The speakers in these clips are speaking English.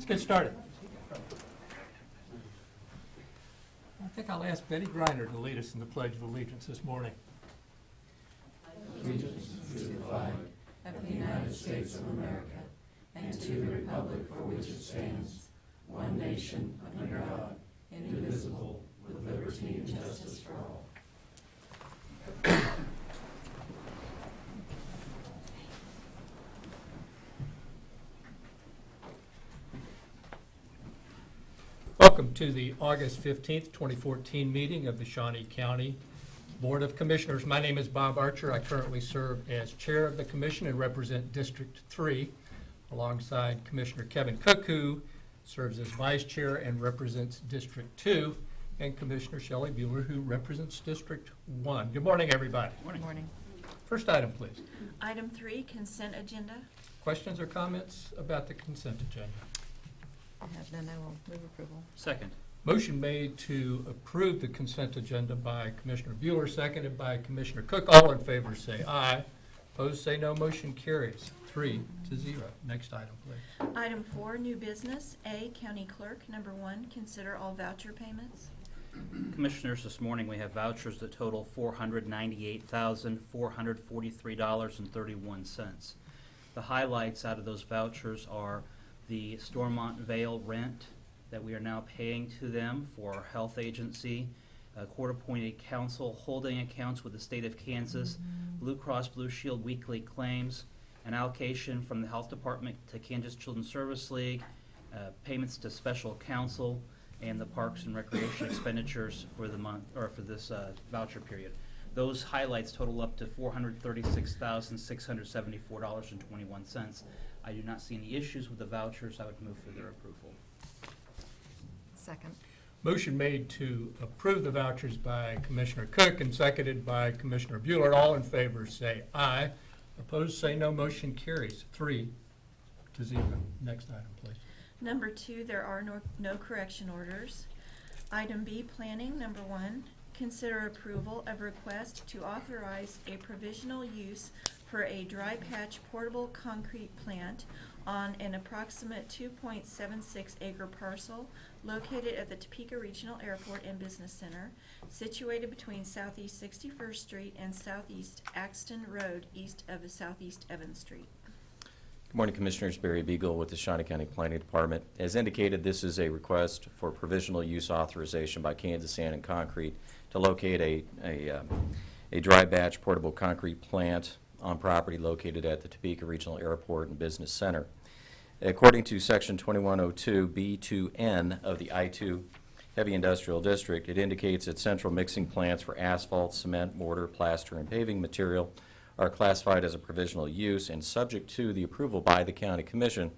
get started. I think I'll ask Betty Griner to lead us in the Pledge of Allegiance this morning. Allegiance to the flag of the United States of America and to the republic for which it stands, one nation, under God, indivisible, with liberty and justice for all. Welcome to the August 15th, 2014 meeting of the Shawnee County Board of Commissioners. My name is Bob Archer. I currently serve as chair of the commission and represent District 3 alongside Commissioner Kevin Cook, who serves as vice chair and represents District 2, and Commissioner Shelley Bueller, who represents District 1. Good morning, everybody. Morning. Morning. First item, please. Item 3, consent agenda. Questions or comments about the consent agenda? I have none. I will move approval. Second. Motion made to approve the consent agenda by Commissioner Bueller, seconded by Commissioner Cook. All in favor say aye. Opposed say no. Motion carries 3-0. Next item, please. Item 4, new business. A, county clerk. Number 1, consider all voucher payments. Commissioners, this morning we have vouchers that total $498,443.31. The highlights out of those vouchers are the Stormont Vale rent that we are now paying to them for our health agency, court-appointed counsel holding accounts with the state of Kansas, Blue Cross Blue Shield weekly claims, an allocation from the health department to Kansas Children's Service League, payments to special counsel, and the parks and recreation expenditures for the month, or for this voucher period. Those highlights total up to $436,674.21. I do not see any issues with the vouchers. I would move for their approval. Second. Motion made to approve the vouchers by Commissioner Cook and seconded by Commissioner Bueller. All in favor say aye. Opposed say no. Motion carries 3-0. Next item, please. Number 2, there are no correction orders. Item B, planning. Number 1, consider approval of request to authorize a provisional use for a dry patch portable concrete plant on an approximate 2.76 acre parcel located at the Topeka Regional Airport and Business Center, situated between Southeast 61st Street and Southeast Axton Road, east of Southeast Evans Street. Good morning, Commissioners. Barry Beagle with the Shawnee County Planning Department. As indicated, this is a request for provisional use authorization by Kansas Sand and Concrete to locate a dry batch portable concrete plant on property located at the Topeka Regional Airport and Business Center. According to Section 2102 B2N of the I-2 Heavy Industrial District, it indicates that central mixing plants for asphalt, cement, mortar, plaster, and paving material are classified as a provisional use and subject to the approval by the County Commission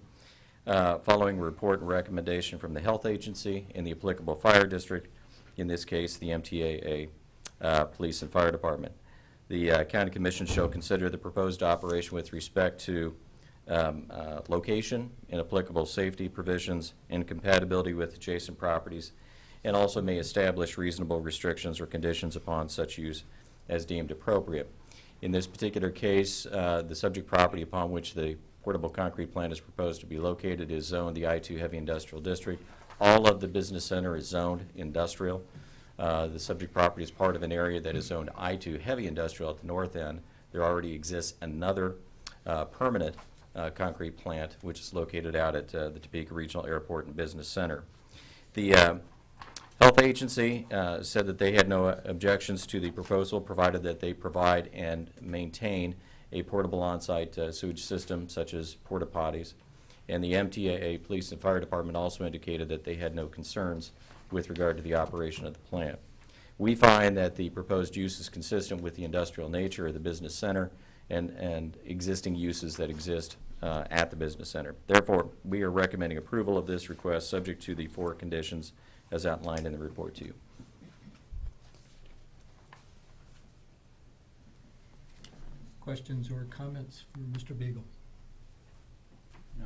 following a report and recommendation from the Health Agency and the applicable fire district, in this case the MTAA Police and Fire Department. The County Commission shall consider the proposed operation with respect to location and applicable safety provisions and compatibility with adjacent properties, and also may establish reasonable restrictions or conditions upon such use as deemed appropriate. In this particular case, the subject property upon which the portable concrete plant is proposed to be located is zoned the I-2 Heavy Industrial District. All of the business center is zoned industrial. The subject property is part of an area that is zoned I-2 Heavy Industrial at the north end. There already exists another permanent concrete plant which is located out at the Topeka Regional Airport and Business Center. The Health Agency said that they had no objections to the proposal, provided that they provide and maintain a portable on-site sewage system such as porta potties. And the MTAA Police and Fire Department also indicated that they had no concerns with regard to the operation of the plant. We find that the proposed use is consistent with the industrial nature of the business center and existing uses that exist at the business center. Therefore, we are recommending approval of this request subject to the 4 conditions as outlined in the report to you. Questions or comments for Mr. Beagle? No.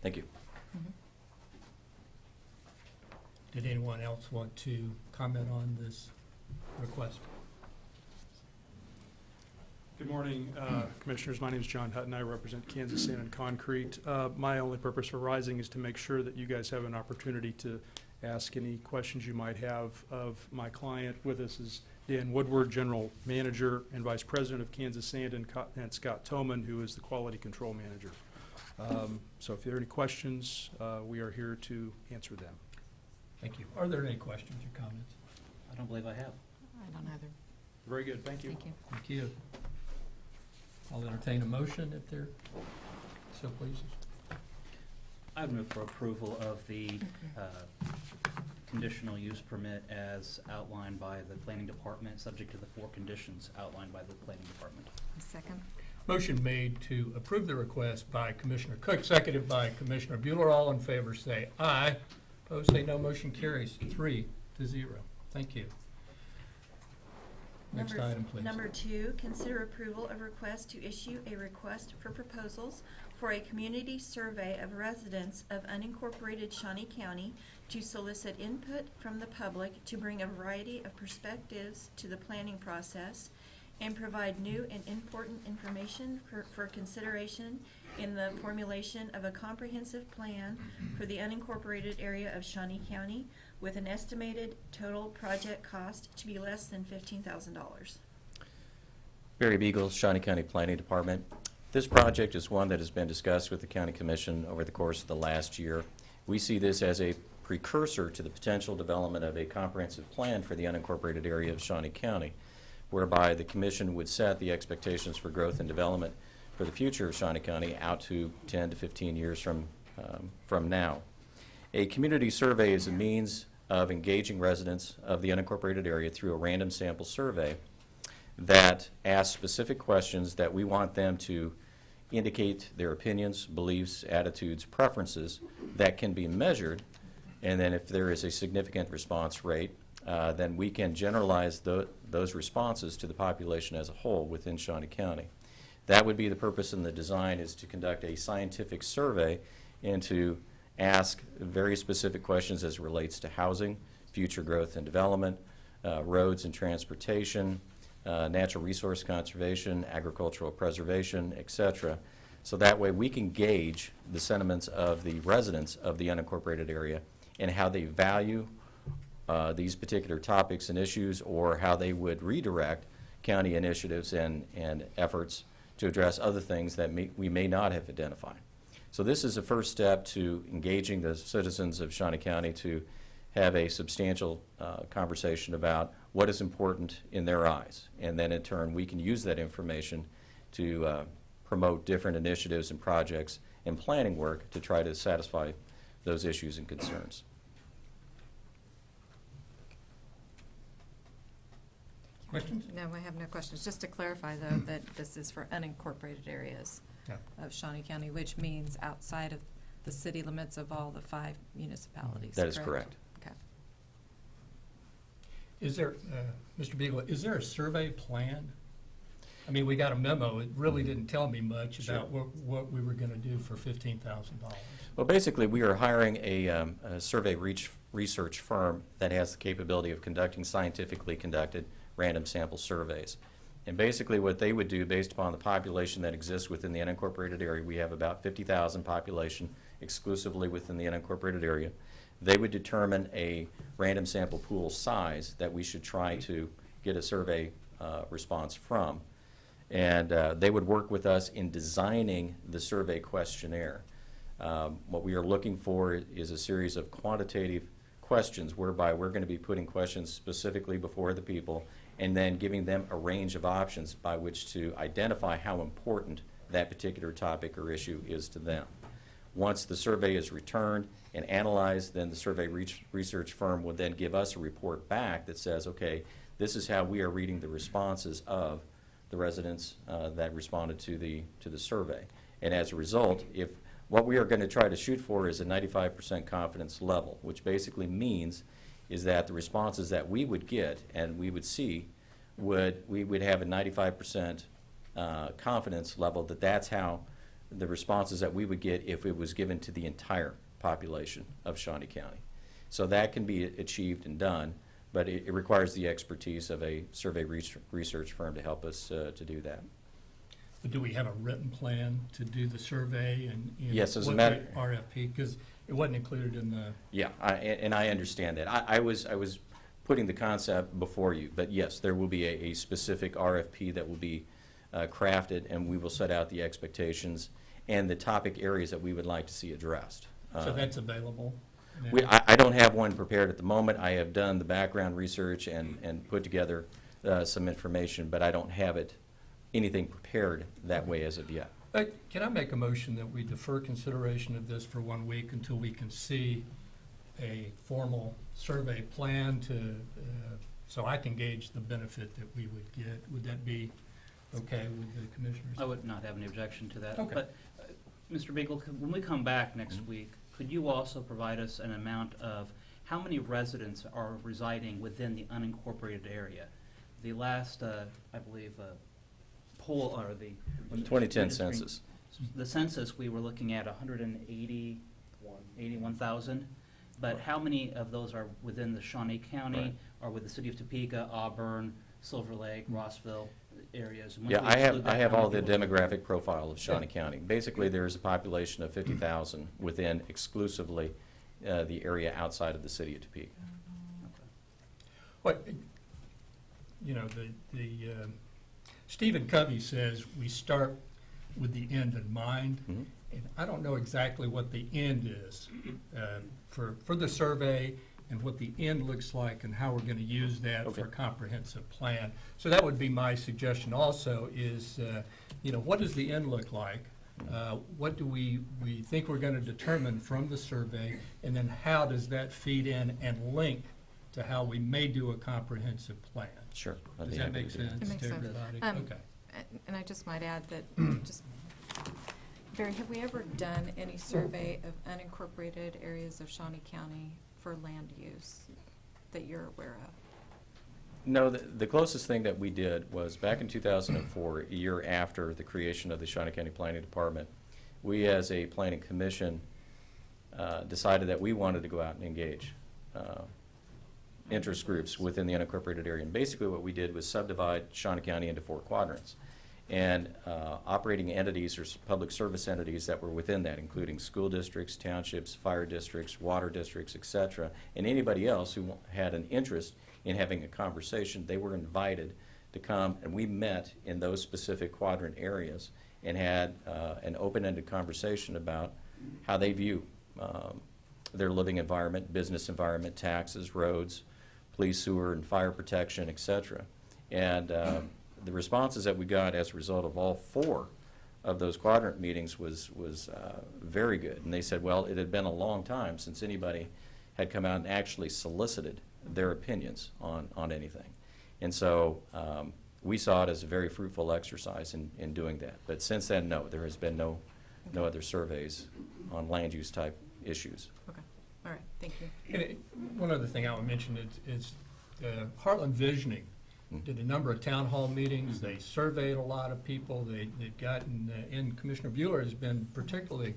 Thank you. Did anyone else want to comment on this request? Good morning, Commissioners. My name is John Hutton. I represent Kansas Sand and Concrete. My only purpose for rising is to make sure that you guys have an opportunity to ask any questions you might have of my client. With us is Dan Woodward, General Manager and Vice President of Kansas Sand, and Scott Toman, who is the Quality Control Manager. So if there are any questions, we are here to answer them. Thank you. Are there any questions or comments? I don't believe I have. I don't either. Very good. Thank you. Thank you. Thank you. I'll entertain a motion if there so pleases. I would move for approval of the conditional use permit as outlined by the planning department, subject to the 4 conditions outlined by the planning department. A second. Motion made to approve the request by Commissioner Cook, seconded by Commissioner Bueller. All in favor say aye. Opposed say no. Motion carries 3-0. Thank you. Next item, please. Number 2, consider approval of request to issue a request for proposals for a community survey of residents of unincorporated Shawnee County to solicit input from the public to bring a variety of perspectives to the planning process and provide new and important information for consideration in the formulation of a comprehensive plan for the unincorporated area of Shawnee County with an estimated total project cost to be less than $15,000. Barry Beagle, Shawnee County Planning Department. This project is one that has been discussed with the County Commission over the course of the last year. We see this as a precursor to the potential development of a comprehensive plan for the unincorporated area of Shawnee County, whereby the Commission would set the expectations for growth and development for the future of Shawnee County out to 10 to 15 years from now. A community survey is a means of engaging residents of the unincorporated area through a random sample survey that asks specific questions that we want them to indicate their opinions, beliefs, attitudes, preferences that can be measured, and then if there is a significant response rate, then we can generalize those responses to the population as a whole within Shawnee County. That would be the purpose in the design, is to conduct a scientific survey and to ask very specific questions as it relates to housing, future growth and development, roads and transportation, natural resource conservation, agricultural preservation, etc. So that way we can gauge the sentiments of the residents of the unincorporated area and how they value these particular topics and issues, or how they would redirect county initiatives and efforts to address other things that we may not have identified. So this is a first step to engaging the citizens of Shawnee County to have a substantial conversation about what is important in their eyes. And then in turn, we can use that information to promote different initiatives and projects and planning work to try to satisfy those issues and concerns. Questions? No, I have no questions. Just to clarify, though, that this is for unincorporated areas Yeah. of Shawnee County, which means outside of the city limits of all the 5 municipalities. That is correct. Okay. Is there, Mr. Beagle, is there a survey plan? I mean, we got a memo. It really didn't tell me much about what we were going to do for $15,000. Well, basically, we are hiring a survey research firm that has the capability of conducting scientifically conducted random sample surveys. And basically what they would do, based upon the population that exists within the unincorporated area, we have about 50,000 population exclusively within the unincorporated area. They would determine a random sample pool size that we should try to get a survey response from. And they would work with us in designing the survey questionnaire. What we are looking for is a series of quantitative questions whereby we're going to be putting questions specifically before the people and then giving them a range of options by which to identify how important that particular topic or issue is to them. Once the survey is returned and analyzed, then the survey research firm will then give us a report back that says, okay, this is how we are reading the responses of the residents that responded to the survey. And as a result, if what we are going to try to shoot for is a 95% confidence level, which basically means is that the responses that we would get and we would see we would have a 95% confidence level that that's how the responses that we would get if it was given to the entire population of Shawnee County. So that can be achieved and done, but it requires the expertise of a survey research firm to help us to do that. But do we have a written plan to do the survey and? Yes, as a what matter- the RFP, because it wasn't included in the, Yeah, and I understand that. I was putting the concept before you, but yes, there will be a specific RFP that will be crafted, and we will set out the expectations and the topic areas that we would like to see addressed. so that's available? now? I don't have one prepared at the moment. I have done the background research and put together some information, but I don't have anything prepared that way as of yet. Can I make a motion that we defer consideration of this for 1 week until we can see a formal survey plan to, so I can gauge the benefit that we would get? Would that be okay with the commissioners? I would not have any objection to that. Okay. But, Mr. Beagle, when we come back next week, could you also provide us an amount of how many residents are residing within the unincorporated area? The last, I believe, poll, or the... 2010 census. The census, we were looking at 181,000. But how many of those are within the Shawnee County, Right. or with the city of Topeka, Auburn, Silver Lake, Rossville areas? And once Yeah, we I exclude have that, how all the many people- demographic profile of Shawnee County. Basically, there's a population of 50,000 within exclusively the area outside of the city of Topeka. What, Stephen Covey says we start with the end in mind. Mhm. And I don't know exactly what the end is for the survey and what the end looks like and how we're going to use that for a Okay. comprehensive plan. So that would be my suggestion also is, what does the end look like? What do we think we're going to determine from the survey? And then how does that feed in and link to how we may do a comprehensive plan? Sure. I'd Does be that happy make to do that. sense It makes to sense. everybody? Okay. And I just might add that, just, Barry, have we ever done any survey of unincorporated areas of Shawnee County for land use that you're aware of? No, the closest thing that we did was back in 2004, a year after the creation of the Shawnee County Planning Department. We, as a planning commission, decided that we wanted to go out and engage interest groups within the unincorporated area. And basically what we did was subdivide Shawnee County into 4 quadrants. And operating entities or public service entities that were within that, including school districts, townships, fire districts, water districts, et cetera, and anybody else who had an interest in having a conversation, they were invited to come, and we met in those specific quadrant areas and had an open-ended conversation about how they view their living environment, business environment, taxes, roads, police, sewer, and fire protection, et cetera. And the responses that we got as a result of all 4 of those quadrant meetings was very good. And they said, well, it had been a long time since anybody had come out and actually solicited their opinions on anything. And so we saw it as a very fruitful exercise in doing that. But since then, no, there has been no other surveys on land use type issues. Okay, all right, thank you. And one other thing I would mention is Heartland Visioning did a number of town hall meetings. They surveyed a lot of people. They've gotten, and Commissioner Bueller has been particularly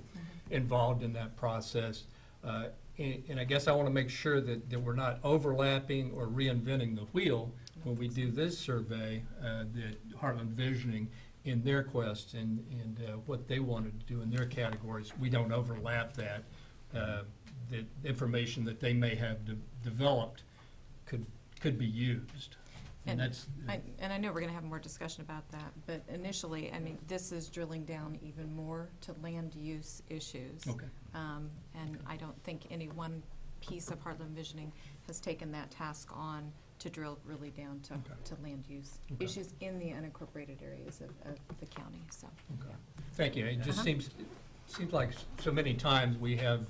involved in that process. And I guess I want to make sure that we're not overlapping or reinventing the wheel when we do this survey, that Heartland Visioning in their quest and what they wanted to do in their categories, we don't overlap that. The information that they may have developed could be used. And that's, And I know we're gonna have more discussion about that, but initially, I mean, this is drilling down even more to land use issues. okay. And I don't think any one piece of Heartland Visioning has taken that task on to drill really down to, Okay. to land use Okay. issues in the unincorporated areas of the county, so. Okay. Thank you. It just Uh-huh. seems like so many times we have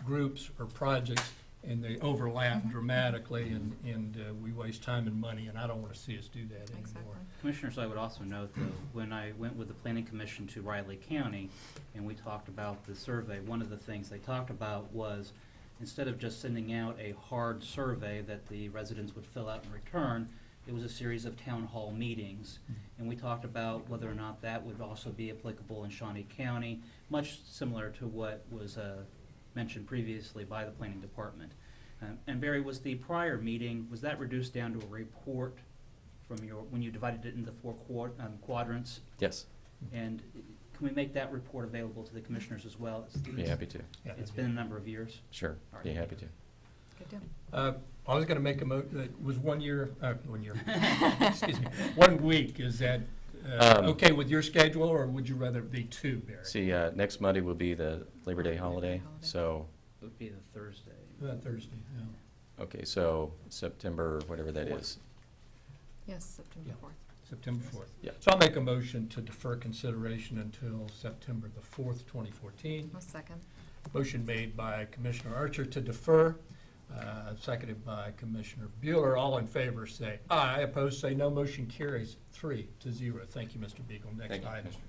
groups or projects and they overlap dramatically and we waste time and money, and I don't want to see us do that anymore. Exactly. Commissioners, I would also note, though, when I went with the Planning Commission to Riley County, and we talked about the survey, one of the things they talked about was, instead of just sending out a hard survey that the residents would fill out and return, it was a series of town hall meetings. And we talked about whether or not that would also be applicable in Shawnee County, much similar to what was mentioned previously by the Planning Department. And Barry, was the prior meeting, was that reduced down to a report from when you divided it into 4 quadrants? Yes. And can we make that report available to the commissioners as well? Be happy to. Yeah. It's been a number of years. Sure, be happy to. Good deal. I was going to make it was 1 year, excuse me, 1 week. Is that okay with your schedule, or would you rather it be 2, Barry? See, next Monday will be the Labor Day holiday, so, It would be the Thursday. Thursday, yeah. okay, so September, whatever that is. Yes, September Yeah. 4th. September 4th. Yeah. So I'll make a motion to defer consideration until September the 4th, 2014. I'll second. Motion made by Commissioner Archer to defer, seconded by Commissioner Bueller. All in favor say aye. Opposed say no. Motion carries 3-0. Thank you, Mr. Beagle. Next Thank you, item. Commissioners.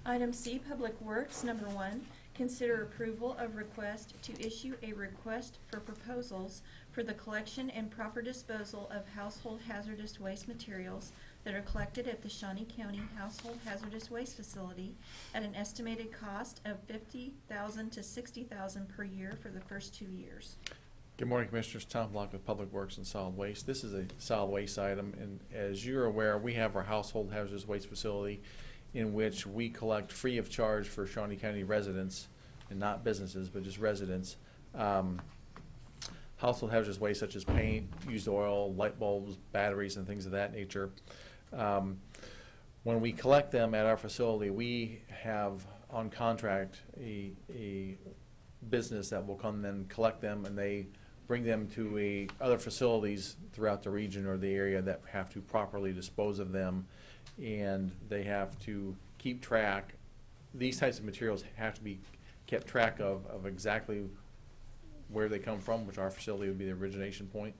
Item C, Public Works, number 1, consider approval of request to issue a request for proposals for the collection and proper disposal of household hazardous waste materials that are collected at the Shawnee County Household Hazardous Waste Facility at an estimated cost of $50,000 to $60,000 per year for the first 2 years. Good morning, Commissioners. Tom Block with Public Works and Solid Waste. This is a solid waste item, and as you're aware, we have our household hazardous waste facility in which we collect free of charge for Shawnee County residents, and not businesses, but just residents, household hazardous waste such as paint, used oil, light bulbs, batteries, and things of that nature. When we collect them at our facility, we have on contract a business that will come and collect them, and they bring them to other facilities throughout the region or the area that have to properly dispose of them, and they have to keep track. These types of materials have to be kept track of exactly where they come from, which our facility would be the origination point,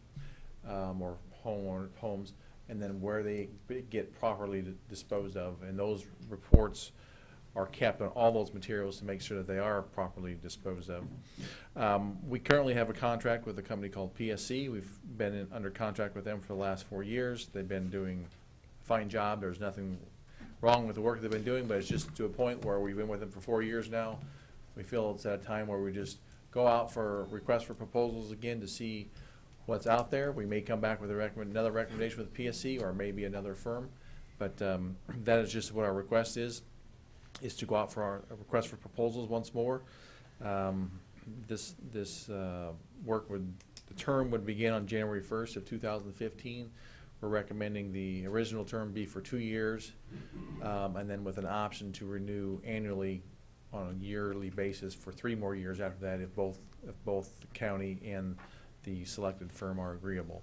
or homes, and then where they get properly disposed of. And those reports are kept on all those materials to make sure that they are properly disposed of. We currently have a contract with a company called PSC. We've been under contract with them for the last 4 years. They've been doing a fine job. There's nothing wrong with the work they've been doing, but it's just to a point where we've been with them for 4 years now. We feel it's at a time where we just go out for requests for proposals again to see what's out there. We may come back with another recommendation with PSC or maybe another firm, but that is just what our request is to go out for our request for proposals once more. This work the term would begin on January 1st of 2015. We're recommending the original term be for 2 years, and then with an option to renew annually on a yearly basis for 3 more years after that if both the county and the selected firm are agreeable.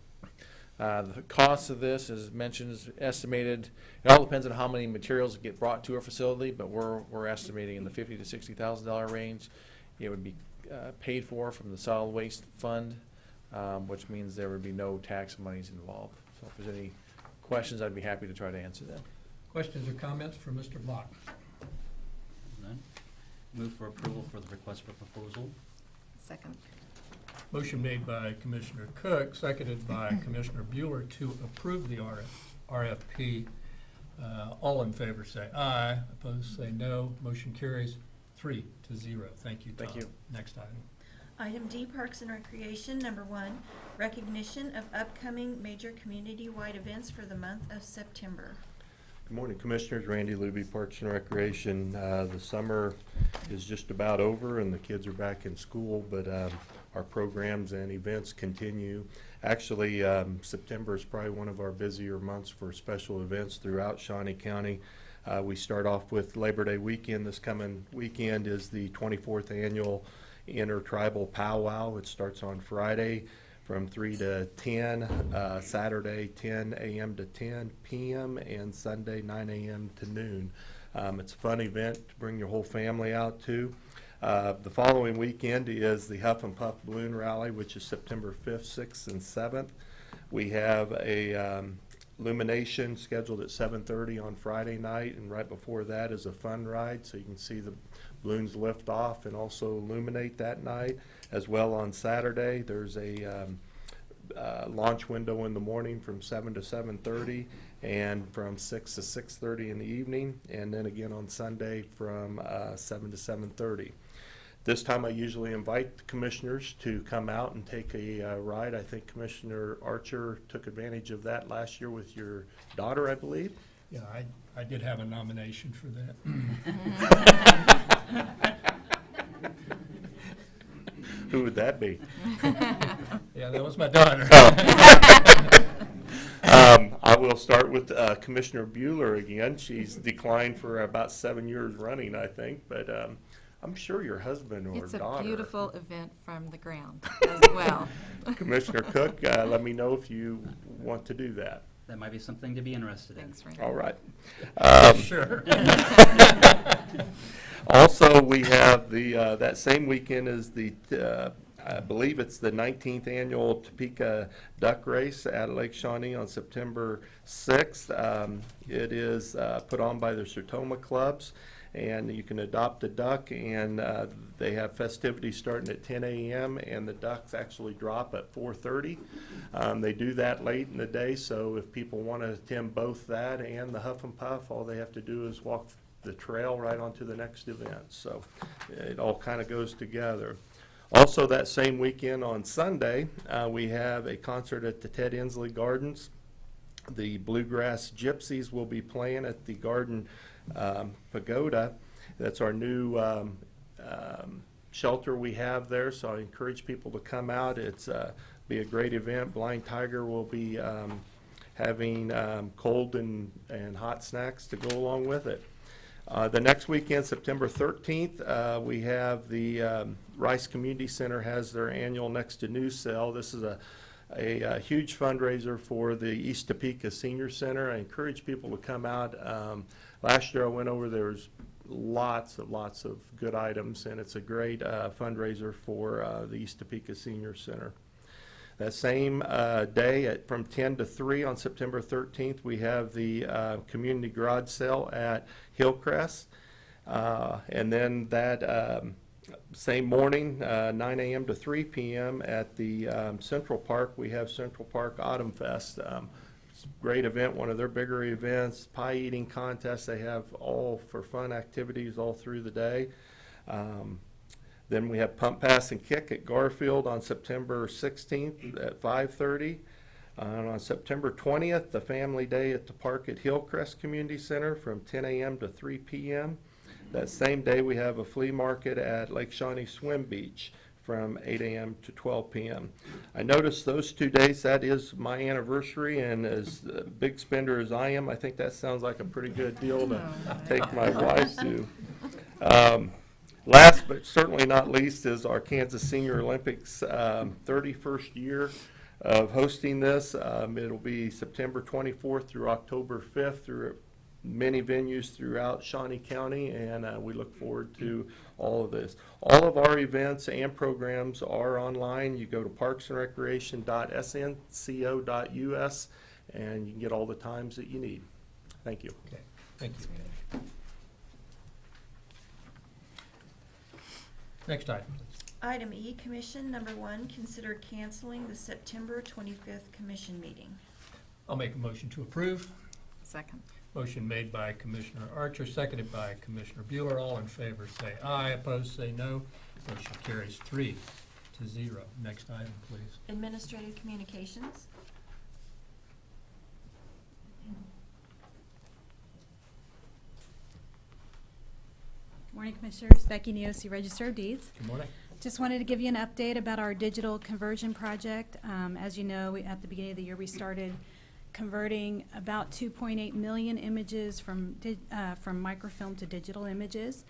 The cost of this, as mentioned, is estimated. It all depends on how many materials get brought to our facility, but we're estimating in the $50,000 to $60,000 range. It would be paid for from the solid waste fund, which means there would be no tax monies involved. So if there's any questions, I'd be happy to try to answer them. Questions or comments for Mr. Block? None? Move for approval for the request for proposal. Second. Motion made by Commissioner Cook, seconded by Commissioner Bueller to approve the RFP. All in favor say aye. Opposed say no. Motion carries 3-0. Thank you, Tom. Thank you. Next item. Item D, Parks and Recreation, number 1, recognition of upcoming major community-wide events for the month of September. Good morning, Commissioners. Randy Luby, Parks and Recreation. The summer is just about over and the kids are back in school, but our programs and events continue. Actually, September is probably one of our busier months for special events throughout Shawnee County. We start off with Labor Day weekend. This coming weekend is the 24th annual Intertribal Powwow. It starts on Friday from 3 to 10, Saturday 10 a.m. to 10 p.m., and Sunday 9 a.m. to noon. It's a fun event to bring your whole family out to. The following weekend is the Huff and Puff Balloon Rally, which is September 5th, 6th, and 7th. We have a illumination scheduled at 7:30 on Friday night, and right before that is a fun ride, so you can see the balloons lift off and also illuminate that night. As well on Saturday, there's a launch window in the morning from 7 to 7:30 and from 6 to 6:30 in the evening, and then again on Sunday from 7 to 7:30. This time I usually invite the commissioners to come out and take a ride. I think Commissioner Archer took advantage of that last year with your daughter, I believe. Yeah, I did have a nomination for that. Who would that be? Yeah, that was my daughter. I will start with Commissioner Bueller again. She's declined for about 7 years running, I think, but I'm sure your husband or It's a daughter. beautiful event from the ground as well. Commissioner Cook, let me know if you want to do that. That might be something to be interested in. Thanks, Randy. All right. Sure. Also, we have that same weekend is I believe it's the 19th annual Topeka Duck Race at Lake Shawnee on September 6th. It is put on by the Sertoma clubs, and you can adopt a duck, and they have festivities starting at 10 a.m., and the ducks actually drop at 4:30. They do that late in the day, so if people want to attend both that and the Huff and Puff, all they have to do is walk the trail right onto the next event. So it all kind of goes together. Also, that same weekend on Sunday, we have a concert at the Ted Inslee Gardens. The Bluegrass Gypsies will be playing at the Garden Pagoda. That's our new shelter we have there, so I encourage people to come out. It's be a great event. Blind Tiger will be having cold and hot snacks to go along with it. The next weekend, September 13th, we have the Rice Community Center has their annual Next to New sale. This is a huge fundraiser for the East Topeka Senior Center. I encourage people to come out. Last year I went over, there was lots of good items, and it's a great fundraiser for the East Topeka Senior Center. That same day from 10 to 3 on September 13th, we have the community garage sale at Hillcrest. And then that same morning, 9 a.m. to 3 p.m. at the Central Park, we have Central Park Autumn Fest. It's a great event, one of their bigger events, pie eating contests. They have all for fun activities all through the day. Then we have Pump, Pass, and Kick at Garfield on September 16th at 5:30. And on September 20th, the Family Day at the park at Hillcrest Community Center from 10 a.m. to 3 p.m. That same day, we have a flea market at Lake Shawnee Swim Beach from 8 a.m. to 12 p.m. I noticed those 2 days, that is my anniversary, and as a big spender as I am, I think that sounds like a pretty good deal to take my wife to. Last but certainly not least is our Kansas Senior Olympics 31st year of hosting this. It'll be September 24th through October 5th through many venues throughout Shawnee County, and we look forward to all of this. All of our events and programs are online. You go to parksandrecreation.snco.us, and you can get all the times that you need. Thank you. Okay, thank you. Next item, please. Item E, Commission, number 1, consider canceling the September 25th Commission meeting. I'll make a motion to approve. Second. Motion made by Commissioner Archer, seconded by Commissioner Bueller. All in favor say aye, opposed say no. Motion carries 3-0. Next item, please. Administrative Communications. Morning, Commissioners. Becky Neosi, Register of Deeds. Good morning. Just wanted to give you an update about our digital conversion project. As you know, at the beginning of the year, we started converting about 2.8 million images from microfilm to digital images.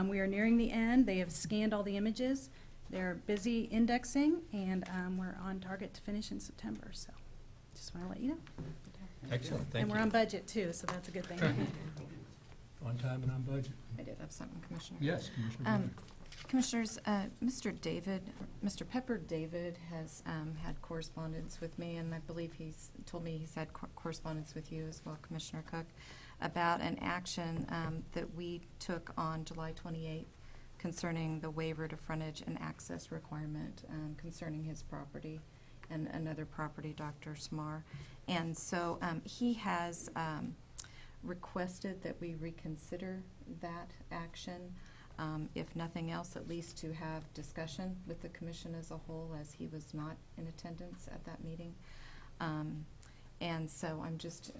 We are nearing the end. They have scanned all the images. They're busy indexing, and we're on target to finish in September. So just want to let you know. Excellent, thank And you. we're on budget, too, so that's a good thing. On time and on budget. I did have something, Commissioner. Yes, Commissioner Bueller. Commissioners, Mr. Pepper David has had correspondence with me, and I believe he's told me he's had correspondence with you as well, Commissioner Cook, about an action that we took on July 28th concerning the waiver to frontage and access requirement concerning his property and another property, Dr. Smar. And so he has requested that we reconsider that action. If nothing else, at least to have discussion with the commission as a whole, as he was not in attendance at that meeting. And so I'm just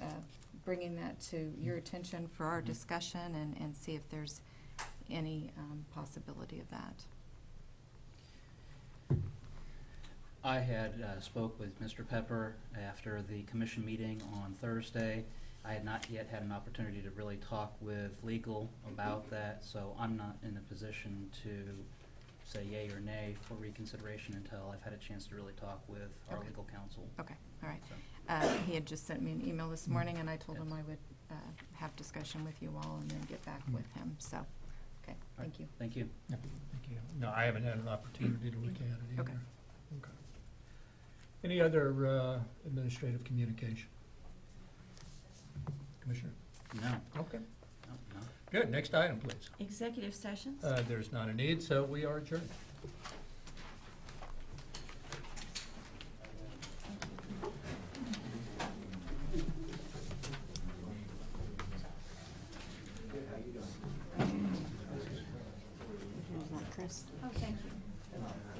bringing that to your attention for our discussion and see if there's any possibility of that. I had spoke with Mr. Pepper after the commission meeting on Thursday. I had not yet had an opportunity to really talk with legal about that, so I'm not in a position to say yay or nay for reconsideration until I've had a chance to really talk with our Okay. legal counsel. Okay, all right. So, He had just sent me an email this morning, and I told him I would have discussion with you all and then get back with him, so, okay, thank you. Thank you. Yeah, thank you. No, I haven't had an opportunity to look at it either. Okay. Okay. Any other administrative communication? Commissioner? No, Okay. no. Good. Next item, please. Executive sessions? There's not a need, so we are adjourned. Chris. Oh, thank you.